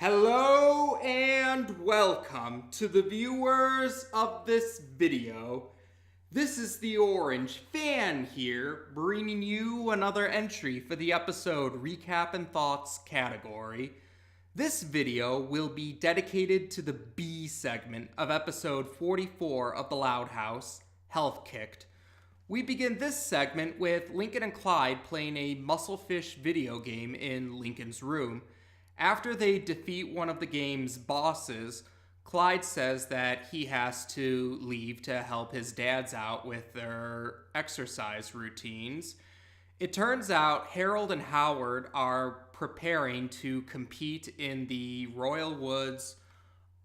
Hello and welcome to the viewers of this video. This is the Orange Fan here, bringing you another entry for the episode Recap and Thoughts category. This video will be dedicated to the B segment of episode 44 of The Loud House, Health Kicked. We begin this segment with Lincoln and Clyde playing a Musclefish video game in Lincoln's room. After they defeat one of the game's bosses, Clyde says that he has to leave to help his dads out with their exercise routines. It turns out Harold and Howard are preparing to compete in the Royal Woods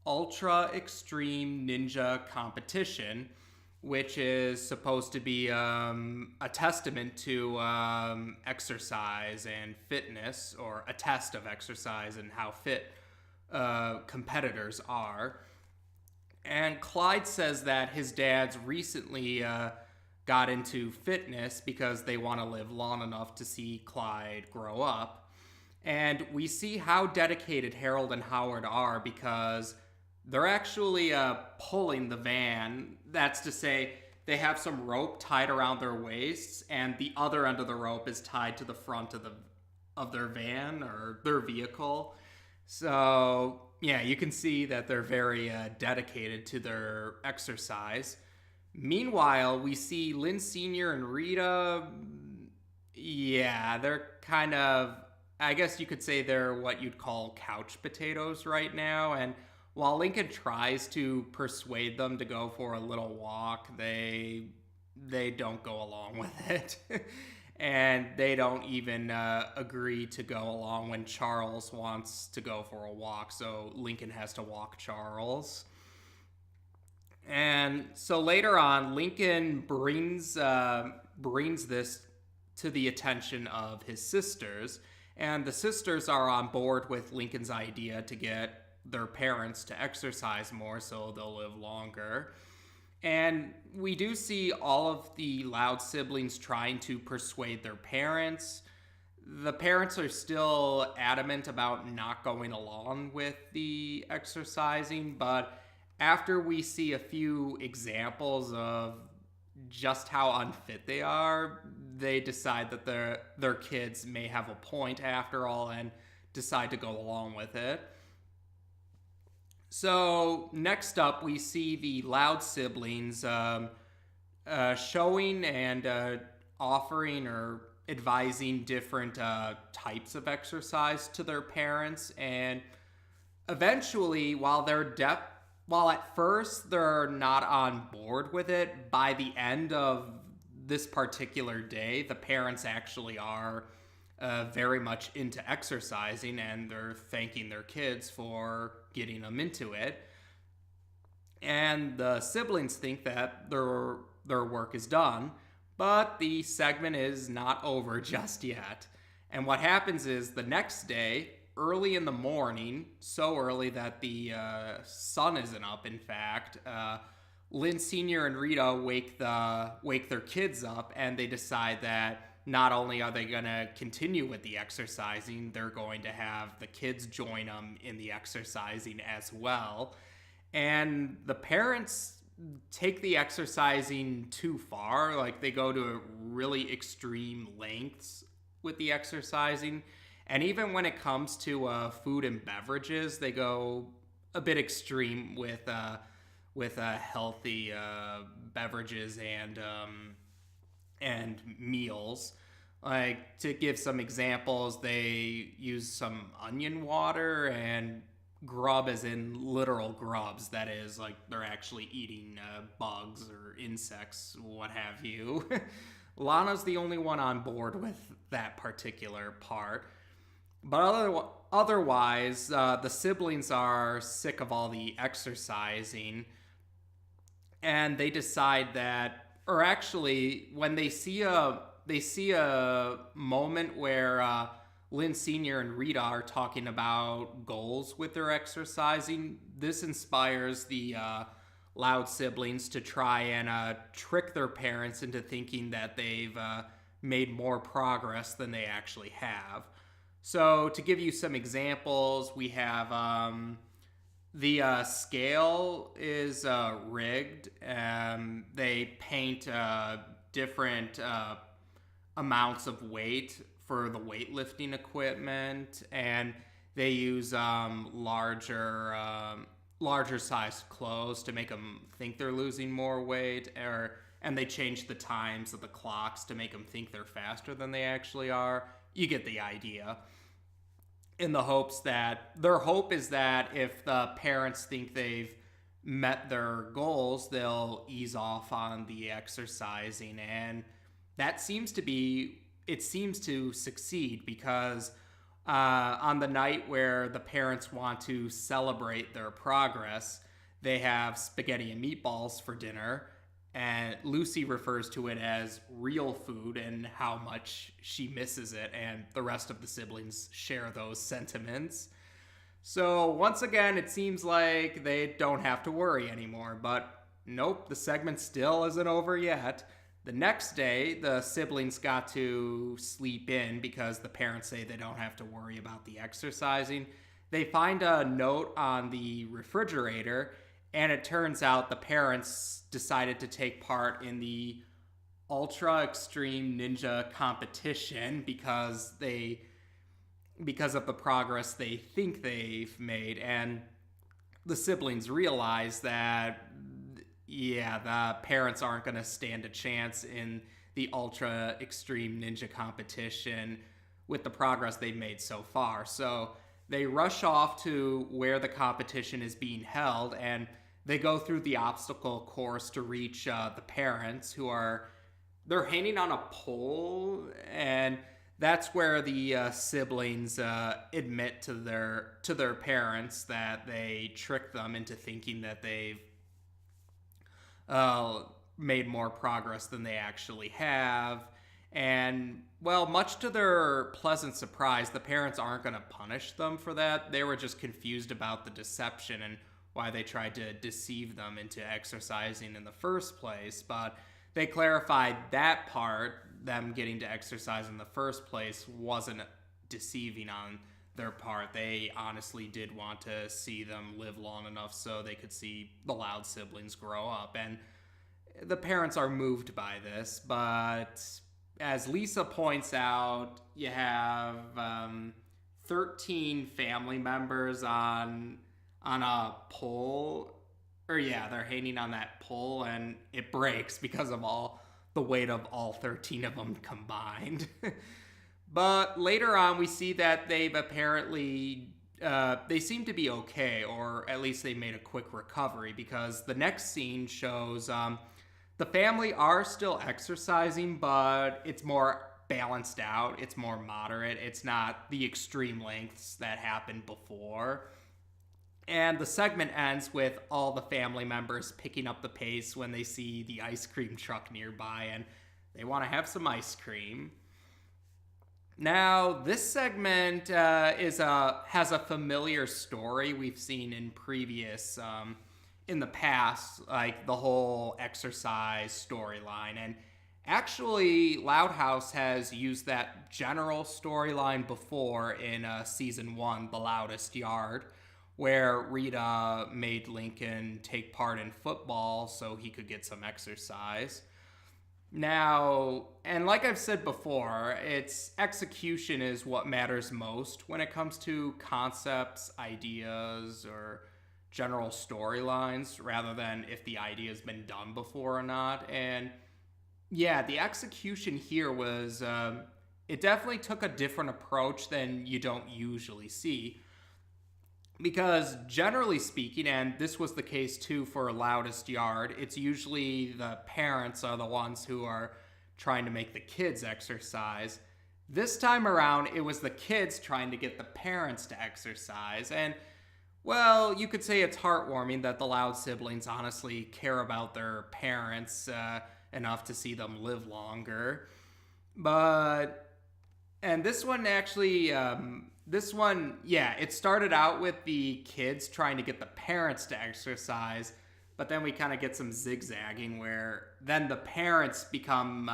Ultra Extreme Ninja competition, which is supposed to be a testament to exercise and fitness, or a test of exercise and how fit competitors are. And Clyde says that his dads recently got into fitness because they want to live long enough to see Clyde grow up. And we see how dedicated Harold and Howard are because they're actually pulling the van. That's to say, they have some rope tied around their waists, and the other end of the rope is tied to the front of their van or their vehicle. So, yeah, you can see that they're very dedicated to their exercise. Meanwhile, we see Lynn Sr. and Rita. Yeah, they're kind of, I guess you could say they're what you'd call couch potatoes right now, and while Lincoln tries to persuade them to go for a little walk, they don't go along with it. And they don't even agree to go along when Charles wants to go for a walk, so Lincoln has to walk Charles. And so later on, Lincoln brings this to the attention of his sisters, and the sisters are on board with Lincoln's idea to get their parents to exercise more so they'll live longer. And we do see all of the Loud siblings trying to persuade their parents. The parents are still adamant about not going along with the exercising, but after we see a few examples of just how unfit they are, they decide that their kids may have a point after all and decide to go along with it. So next up, we see the Loud siblings showing and offering or advising different types of exercise to their parents. And eventually, while at first they're not on board with it, by the end of this particular day, the parents actually are very much into exercising, and they're thanking their kids for getting them into it. And the siblings think that their work is done, but the segment is not over just yet. And what happens is the next day, early in the morning, so early that the sun isn't up, in fact, Lynn Sr. and Rita wake their kids up, and they decide that not only are they going to continue with the exercising, they're going to have the kids join them in the exercising as well. And the parents take the exercising too far. Like, they go to really extreme lengths with the exercising. And even when it comes to food and beverages, they go a bit extreme with healthy beverages and meals. Like, to give some examples, they use some onion water and grub, as in literal grubs. That is, like, they're actually eating bugs or insects, what have you. Lana's the only one on board with that particular part. But otherwise, the siblings are sick of all the exercising, and they decide that, or actually, when they see a moment where Lynn Sr. and Rita are talking about goals with their exercising, this inspires the Loud siblings to try and trick their parents into thinking that they've made more progress than they actually have. So to give you some examples, we have the scale is rigged. They paint different amounts of weight for the weightlifting equipment, and they use larger sized clothes to make them think they're losing more weight, and they change the times of the clocks to make them think they're faster than they actually are. You get the idea. In the hopes that their hope is that if the parents think they've met their goals, they'll ease off on the exercising, and that seems to succeed because on the night where the parents want to celebrate their progress, they have spaghetti and meatballs for dinner, and Lucy refers to it as real food and how much she misses it, and the rest of the siblings share those sentiments. So once again, it seems like they don't have to worry anymore, but nope, the segment still isn't over yet. The next day, the siblings got to sleep in because the parents say they don't have to worry about the exercising. They find a note on the refrigerator, and it turns out the parents decided to take part in the Ultra Extreme Ninja competition because of the progress they think they've made. And the siblings realize that the parents aren't going to stand a chance in the Ultra Extreme Ninja competition with the progress they've made so far. So they rush off to where the competition is being held, and they go through the obstacle course to reach the parents, they're hanging on a pole, and that's where the siblings admit to their parents that they tricked them into thinking that they've made more progress than they actually have. And, well, much to their pleasant surprise, the parents aren't going to punish them for that. They were just confused about the deception and why they tried to deceive them into exercising in the first place. But they clarified that part, them getting to exercise in the first place, wasn't deceiving on their part. They honestly did want to see them live long enough so they could see the Loud siblings grow up. And the parents are moved by this, but as Lisa points out, you have 13 family members on a pole. They're hanging on that pole, and it breaks because of all the weight of all 13 of them combined. But later on, we see that they've apparently, they seem to be okay, or at least they made a quick recovery, because the next scene shows the family are still exercising, but it's more balanced out. It's more moderate. It's not the extreme lengths that happened before. And the segment ends with all the family members picking up the pace when they see the ice cream truck nearby, and they want to have some ice cream. Now, this segment has a familiar story we've seen in in the past, like the whole exercise storyline. And actually, Loud House has used that general storyline before in season 1, The Loudest Yard, where Rita made Lincoln take part in football so he could get some exercise. Now, and like I've said before, its execution is what matters most when it comes to concepts, ideas, or general storylines, rather than if the idea's been done before or not. And yeah, the execution here was, it definitely took a different approach than you don't usually see. Because generally speaking, and this was the case too for Loudest Yard, it's usually the parents are the ones who are trying to make the kids exercise. This time around, it was the kids trying to get the parents to exercise. And, well, you could say it's heartwarming that the Loud siblings honestly care about their parents enough to see them live longer. And this one actually... it started out with the kids trying to get the parents to exercise, But then we kind of get some zigzagging where then the parents become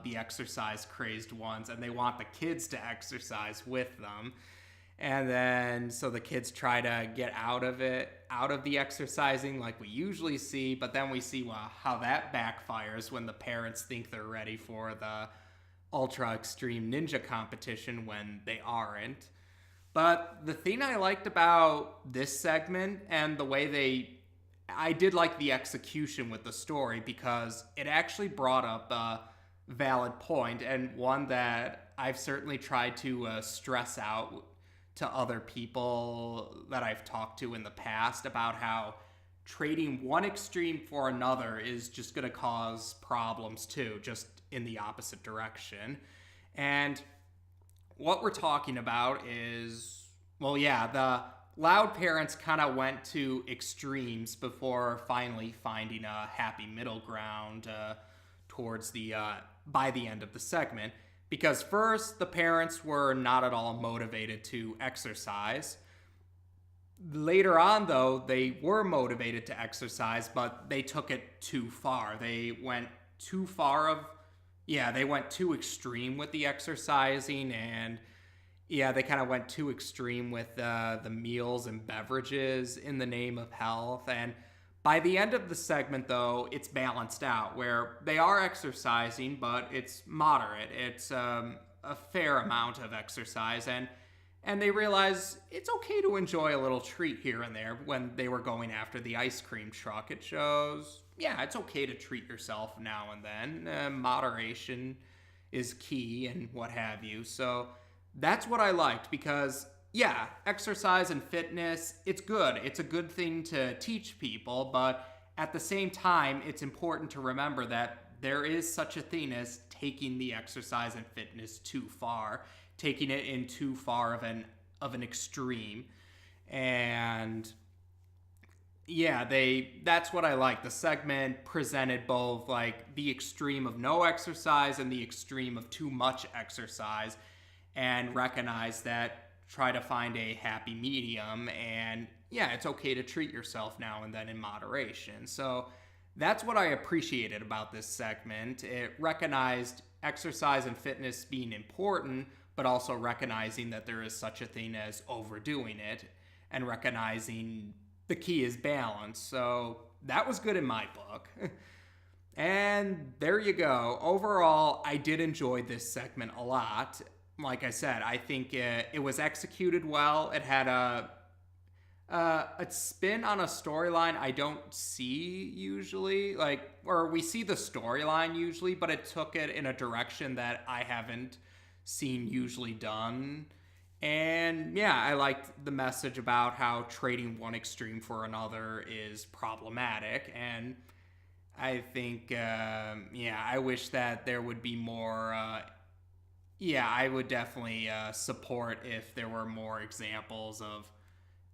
the exercise crazed ones and they want the kids to exercise with them. And then so the kids try to get out of the exercising like we usually see, but then we see how that backfires when the parents think they're ready for the ultra extreme ninja competition when they aren't. But the thing I liked about this segment and the way I did like the execution with the story because it actually brought up a valid point and one that I've certainly tried to stress out to other people that I've talked to in the past about how trading one extreme for another is just going to cause problems too, just in the opposite direction. And what we're talking about is, the Loud parents kind of went to extremes before finally finding a happy middle ground by the end of the segment. Because first, the parents were not at all motivated to exercise. Later on, though, they were motivated to exercise, but they took it too far. They went too extreme with the exercising, and they kind of went too extreme with the meals and beverages in the name of health. And by the end of the segment, though, it's balanced out where they are exercising, but it's moderate. It's a fair amount of exercise, and they realize it's okay to enjoy a little treat here and there when they were going after the ice cream truck. It shows, it's okay to treat yourself now and then. Moderation is key and what have you. So that's what I liked because exercise and fitness, it's good. It's a good thing to teach people, but at the same time, it's important to remember that there is such a thing as taking the exercise and fitness too far, taking it in too far of an extreme. And that's what I like. The segment presented both like the extreme of no exercise and the extreme of too much exercise, and recognize that try to find a happy medium, and it's okay to treat yourself now and then in moderation. So that's what I appreciated about this segment. It recognized exercise and fitness being important, but also recognizing that there is such a thing as overdoing it, and recognizing the key is balance. So that was good in my book. And there you go. Overall, I did enjoy this segment a lot. Like I said, I think it was executed well. It had a spin on a storyline I don't see usually. Or we see the storyline usually, but it took it in a direction that I haven't seen usually done. And I liked the message about how trading one extreme for another is problematic. And I think, I wish that there would be more. I would definitely support if there were more examples of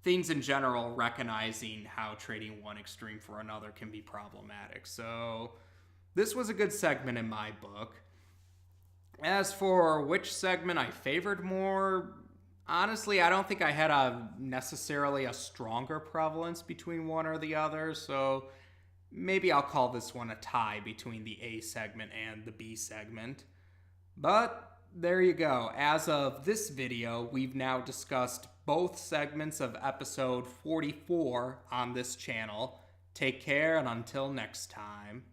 things in general recognizing how trading one extreme for another can be problematic. So this was a good segment in my book. As for which segment I favored more, honestly, I don't think I had necessarily a stronger prevalence between one or the other. So maybe I'll call this one a tie between the A segment and the B segment. But there you go. As of this video, we've now discussed both segments of episode 44 on this channel. Take care, and until next time.